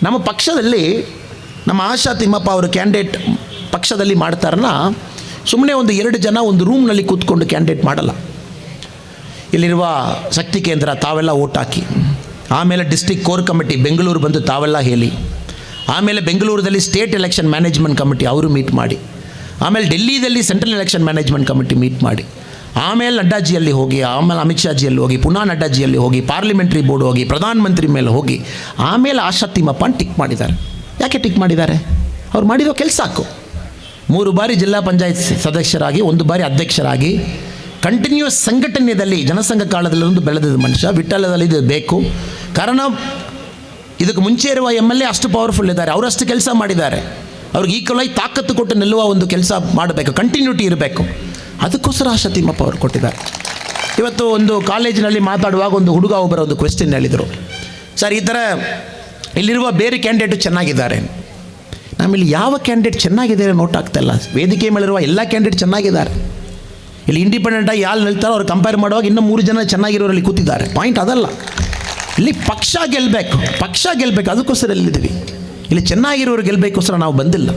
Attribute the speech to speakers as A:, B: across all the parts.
A: ನಮ್ಮ ಪಕ್ಷದಲ್ಲಿ ನಮ್ಮ ಆಶಾ ತಿಮ್ಮಪ್ಪ ಅವರು ಕ್ಯಾಂಡಿಡೇಟ್ ಪಕ್ಷದಲ್ಲಿ ಮಾಡ್ತಾರನ್ನ ಸುಮ್ಮನೆ ಒಂದು 2 ಜನ ಒಂದು ರೂಮ್ನಲ್ಲಿ ಕೂತ್ಕೊಂಡು ಕ್ಯಾಂಡಿಡೇಟ್ ಮಾಡಲ್ಲ. ಇಲ್ಲಿರುವ ಶಕ್ತಿ ಕೇಂದ್ರ ತಾವೆಲ್ಲ ಓಟ್ ಹಾಕಿ, ಆಮೇಲೆ ಡಿಸ್ಟ್ರಿಕ್ಟ್ ಕೋರ್ ಕಮಿಟಿ ಬೆಂಗಳೂರು ಬಂದು ತಾವೆಲ್ಲ ಹೇಳಿ, ಆಮೇಲೆ ಬೆಂಗಳೂರಲ್ಲಿ ಸ್ಟೇಟ್ ಎಲೆಕ್ಷನ್ ಮ್ಯಾನೇಜ್ಮೆಂಟ್ ಕಮಿಟಿ ಅವರು ಮೀಟ್ ಮಾಡಿ, ಆಮೇಲೆ ಡೆಲ್ಲಿಯಲ್ಲಿ central election management committee meet ಮಾಡಿ, ಆಮೇಲೆ ನಡ್ಡಾಜಿಯಲ್ಲಿ ಹೋಗಿ, ಆಮೇಲೆ ಅಮಿತ್ ಶಾಜಿಯಲ್ಲಿ ಹೋಗಿ, ಪುನಃ ನಡ್ಡಾಜಿಯಲ್ಲಿ ಹೋಗಿ, ಪಾರ್ಲಿಮೆಂಟ್ರಿ ಬೋರ್ಡ್ ಹೋಗಿ, ಪ್ರಧಾನಮಂತ್ರಿ ಮೇಲೆ ಹೋಗಿ, ಆಮೇಲೆ ಆಶಾ ತಿಮ್ಮಪ್ಪ ಟಿಕ್ ಮಾಡಿದ್ದಾರೆ. ಯಾಕೆ ಟಿಕ್ ಮಾಡಿದ್ದಾರೆ? ಅವ್ರು ಮಾಡಿರೋ ಕೆಲಸ ಸಾಕು. 3 ಬಾರಿ ಜಿಲ್ಲಾ ಪಂಚಾಯತ್ ಸದಸ್ಯರಾಗಿ, 1 ಬಾರಿ ಅಧ್ಯಕ್ಷರಾಗಿ, ಕಂಟಿನ್ಯೂಸ್ ಸಂಘಟನೆಯಲ್ಲಿ ಜನಸಂಘ ಕಾಲದಲ್ಲಿ ಒಂದು ಬೆಳೆದ ಮನುಷ್ಯ. ವಿಠಲದಲ್ಲಿ ಇದು ಬೇಕು. ಕಾರಣ ಇದಕ್ಕೆ ಮುಂಚೆ ಇರುವ MLA ಅಷ್ಟು ಪವರ್ಫುಲ್ ಇದ್ದಾರೆ, ಅವರಷ್ಟು ಕೆಲಸ ಮಾಡಿದ್ದಾರೆ. ಅವ್ರಿಗೆ ಈಕ್ವಲಾಗಿ ತಾಕತ್ತು ಕೊಟ್ಟು ನಿಲ್ಲುವ ಒಂದು ಕೆಲಸ ಮಾಡಬೇಕು, ಕಂಟಿನ್ಯೂಟಿ ಇರಬೇಕು. ಅದಕ್ಕೋಸ್ಕರ ಆಶಾ ತಿಮ್ಮಪ್ಪ ಅವರು ಕೊಟ್ಟಿದ್ದಾರೆ. ಇವತ್ತು ಒಂದು ಕಾಲೇಜಿನಲ್ಲಿ ಮಾತಾಡುವಾಗ ಒಂದು ಹುಡುಗ ಒಬ್ಬರ ಒಂದು ಕ್ವೆಶ್ಚನ್ ಹೇಳಿದರು, ಸರ್ ಈ ಥರ ಇಲ್ಲಿರುವ ಬೇರೆ ಕ್ಯಾಂಡಿಡೇಟು ಚೆನ್ನಾಗಿದ್ದಾರೆ, ನಮ್ಮಲ್ಲಿ ಯಾವ ಕ್ಯಾಂಡಿಡೇಟ್ ಚೆನ್ನಾಗಿದ್ದಾರೆ ನೋಟ್ ಆಗ್ತಾಯಿಲ್ಲ, ವೇದಿಕೆ ಮೇಲಿರುವ ಎಲ್ಲ ಕ್ಯಾಂಡಿಡೇಟ್ ಚೆನ್ನಾಗಿದ್ದಾರೆ, ಇಲ್ಲಿ ಇಂಡಿಪೆಂಡೆಂಟಾಗಿ ಯಾರು ನಿಲ್ತಾರೋ ಅವ್ರು ಕಂಪೇರ್ ಮಾಡುವಾಗ ಇನ್ನೂ 3 ಜನ ಚೆನ್ನಾಗಿರೋರಲ್ಲಿ ಕೂತಿದ್ದಾರೆ. ಪಾಯಿಂಟ್ ಅದಲ್ಲ, ಇಲ್ಲಿ ಪಕ್ಷ ಗೆಲ್ಲಬೇಕು, ಅದಕ್ಕೋಸ್ಕರ ಎಲ್ಲಿದ್ದೀವಿ. ಇಲ್ಲಿ ಚೆನ್ನಾಗಿರೋರು ಗೆಲ್ಲಬೇಕೋಸ್ಕರ ನಾವು ಬಂದಿಲ್ಲ.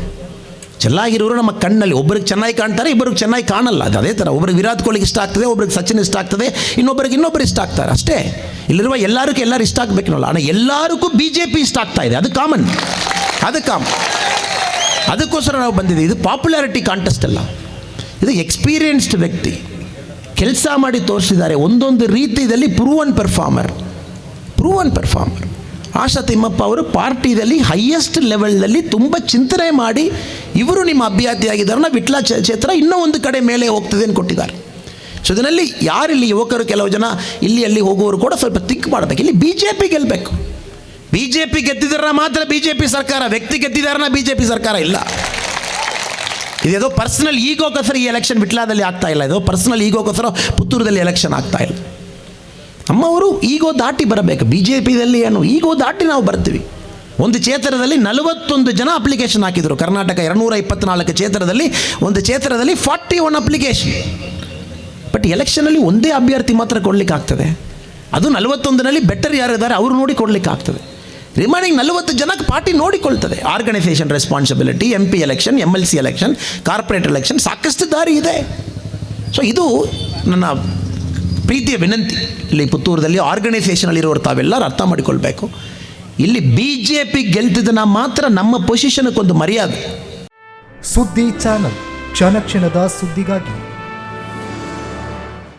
A: ಚೆನ್ನಾಗಿರೋರು ನಮ್ಮ ಕಣ್ಣಲ್ಲಿ ಒಬ್ಬರಿಗೆ ಚೆನ್ನಾಗಿ ಕಾಣ್ತಾರೆ, ಇಬ್ಬರಿಗೆ ಚೆನ್ನಾಗಿ ಕಾಣಲ್ಲ. ಅದು ಅದೇ ಥರ, ಒಬ್ಬರಿಗೆ ವಿರಾಟ್ ಕೊಹ್ಲಿಗೆ ಇಷ್ಟ ಆಗ್ತದೆ, ಒಬ್ಬರಿಗೆ ಸಚಿನ್ ಇಷ್ಟ ಆಗ್ತದೆ, ಇನ್ನೊಬ್ಬರು ಇಷ್ಟ ಆಗ್ತಾರೆ ಅಷ್ಟೇ. ಇಲ್ಲಿರುವ ಎಲ್ಲರೂ ಇಷ್ಟ ಆಗಬೇಕನ್ನಲ್ಲ. ஆனால் ಎಲ್ಲರಿಗೂ BJP ಇಷ್ಟ ಆಗ್ತಾ ಇದೆ, ಅದು ಕಾಮನ್. ಅದಕ್ಕೋಸ್ಕರ ನಾವು ಬಂದಿದ್ದೀವಿ. ಇದು ಪಾಪ್ಯುಲಾರಿಟಿ ಕಾಂಟೆಸ್ಟ್ ಅಲ್ಲ, ಇದು ಎಕ್ಸ್ಪೀರಿಯನ್ಸ್ಡ್ ವ್ಯಕ್ತಿ, ಕೆಲಸ ಮಾಡಿ ತೋರಿಸಿದ್ದಾರೆ ಒಂದೊಂದು ರೀತಿಯಲ್ಲಿ. Proven performer. ಆಶಾ ತಿಮ್ಮಪ್ಪ ಅವರು ಪಾರ್ಟಿಯಲ್ಲಿ ಹೈಯೆಸ್ಟ್ ಲೆವೆಲ್ನಲ್ಲಿ ತುಂಬ ಚಿಂತನೆ ಮಾಡಿ ಇವರು ನಿಮ್ಮ ಅಭ್ಯರ್ಥಿಯಾಗಿದ್ದಾರೆ, ವಿಟ್ಲ ಕ್ಷೇತ್ರ ಇನ್ನೂ ಒಂದು ಕಡೆ ಮೇಲೆ ಹೋಗ್ತದೆ ಅಂತ ಕೊಟ್ಟಿದ್ದಾರೆ. ಸೊ ಇದರಲ್ಲಿ ಯಾರಿಲ್ಲಿ ಯುವಕರು, ಕೆಲವು ಜನ ಇಲ್ಲಿ ಅಲ್ಲಿ ಹೋಗುವವರು ಕೂಡ ಸ್ವಲ್ಪ ತಿಕ್ ಮಾಡಬೇಕು. ಇಲ್ಲಿ BJP ಗೆಲ್ಲಬೇಕು. BJP ಗೆದ್ದಿದ್ದಾರ ಮಾತ್ರ BJP ಸರ್ಕಾರ, ವ್ಯಕ್ತಿ ಗೆದ್ದಿದ್ದಾರನ್ನ BJP ಸರ್ಕಾರ ಇಲ್ಲ. ಇದೇದೋ ಪರ್ಸನಲ್ ಈಗೋಗೋಸ್ಕರ ಈ ಎಲೆಕ್ಷನ್ ವಿಟ್ಲಾದಲ್ಲಿ ಆಗ್ತಾ ಇಲ್ಲ, ಇದೋ ಪರ್ಸನಲ್ ಈಗೋಗೋಸ್ಕರ ಪುತ್ತೂರದಲ್ಲಿ ಎಲೆಕ್ಷನ್ ಆಗ್ತಾ ಇಲ್ಲ. ನಮ್ಮವರು ಈಗೋ ದಾಟಿ ಬರಬೇಕು. BJPದಲ್ಲಿ ಏನು ಈಗೋ ದಾಟಿ ನಾವು ಬರ್ತೀವಿ. ಒಂದು ಕ್ಷೇತ್ರದಲ್ಲಿ 41 ಜನ ಅಪ್ಲಿಕೇಶನ್ ಹಾಕಿದರು. ಕರ್ನಾಟಕ 224 ಕ್ಷೇತ್ರದಲ್ಲಿ ಒಂದು ಕ್ಷೇತ್ರದಲ್ಲಿ 41 ಅಪ್ಲಿಕೇಶನ್. ಬಟ್ ಎಲೆಕ್ಷನಲ್ಲಿ ಒಂದೇ ಅಭ್ಯರ್ಥಿ ಮಾತ್ರ ಕೊಡಲಿಕ್ಕೆ ಆಗ್ತದೆ. ಅದು 41ನಲ್ಲಿ ಬೆಟರ್ ಯಾರಿದ್ದಾರೆ ಅವರು ನೋಡಿ ಕೊಡಲಿಕ್ಕೆ ಆಗ್ತದೆ. ರಿಮೈನಿಂಗ್ 40 ಜನಕ್ಕೆ ಪಾರ್ಟಿ ನೋಡಿಕೊಳ್ತದೆ. Organisation responsibility, MP election, MLC election, corporate election, ಸಾಕಷ್ಟು ದಾರಿ ಇದೆ. ಸೊ ಇದು ನನ್ನ ಪ್ರೀತಿಯ ವಿನಂತಿ. ಇಲ್ಲಿ ಪುತ್ತೂರದಲ್ಲಿ ಆರ್ಗನೈಸೇಷನಲ್ಲಿರೋರು ತಾವೆಲ್ಲರೂ ಅರ್ಥ ಮಾಡಿಕೊಳ್ಬೇಕು. ಇಲ್ಲಿ BJP ಗೆಲ್ತಿದ್ದನ ಮಾತ್ರ ನಮ್ಮ ಪೊಸಿಷನ್ಗೊಂದು ಮರ್ಯಾದೆ.
B: ಸುದ್ದಿ ಚಾನಲ್, ಕ್ಷಣ ಕ್ಷಣದ ಸುದ್ದಿಗಾಗಿ.